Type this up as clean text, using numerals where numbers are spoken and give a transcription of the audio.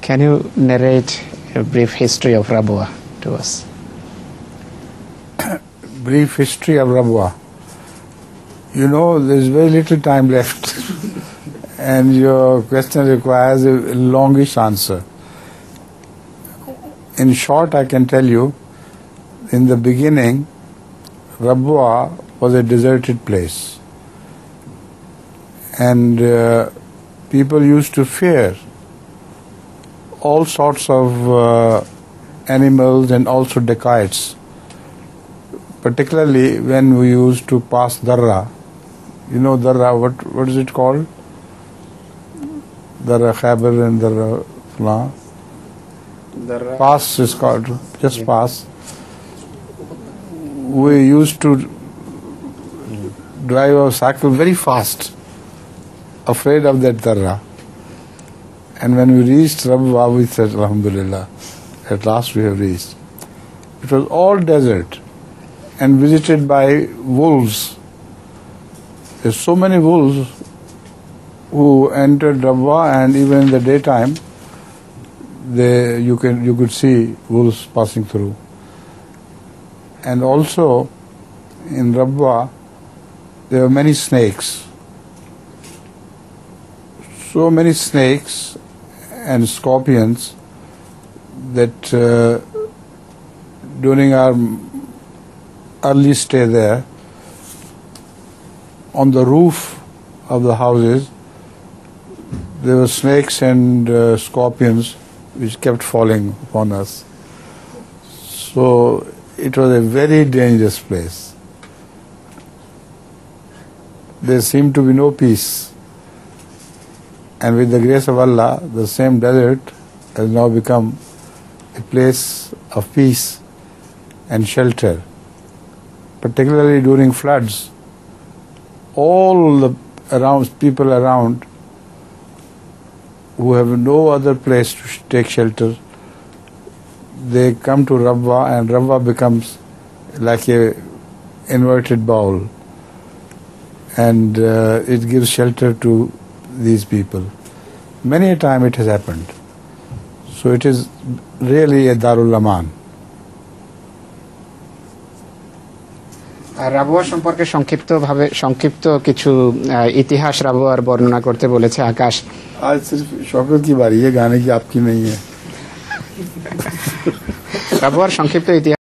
Can you narrate a brief history of Rabwah to us? Brief history of Rabwah. You know, there's very little time left and your question requires a longish answer. In short, I can tell you, in the beginning, Rabwah was a deserted place. And people used to fear all sorts of animals and also dacoits, particularly when we used to pass Darra. You know Darra, what is it called? Darra Khyber and Darra Fulan. Pass is called, just pass. We used to drive our cycle very fast, afraid of that Darra. And when we reached Rabwah, we said, Alhamdulillah, at last we have reached. It was all desert and visited by wolves. There's so many wolves who entered Rabwah, and even in the daytime, you could see wolves passing through. And also, in Rabwah, there were many snakes. So many snakes and scorpions that during our early stay there, on the roof of the houses, there were snakes and scorpions which kept falling upon us. So it was a very dangerous place. There seemed to be no peace. And with the grace of Allah, the same desert has now become a place of peace and shelter. Particularly during floods, all the people around who have no other place to take shelter, they come to Rabwah, and Rabwah becomes like a inverted bowl, and it gives shelter to these people. Many a time it has happened. So it is really a Darul Aman. রাবওয়া সম্পর্কে সংক্ষিপ্ত কিছু ইতিহাস রাবওয়ার বর্ণনা করতে বলেছে আকাশ। आज सिर्फ शौकत की बारी है, गाने की आपकी नहीं है। রাবওয়ার সংক্ষিপ্ত ইতিহাস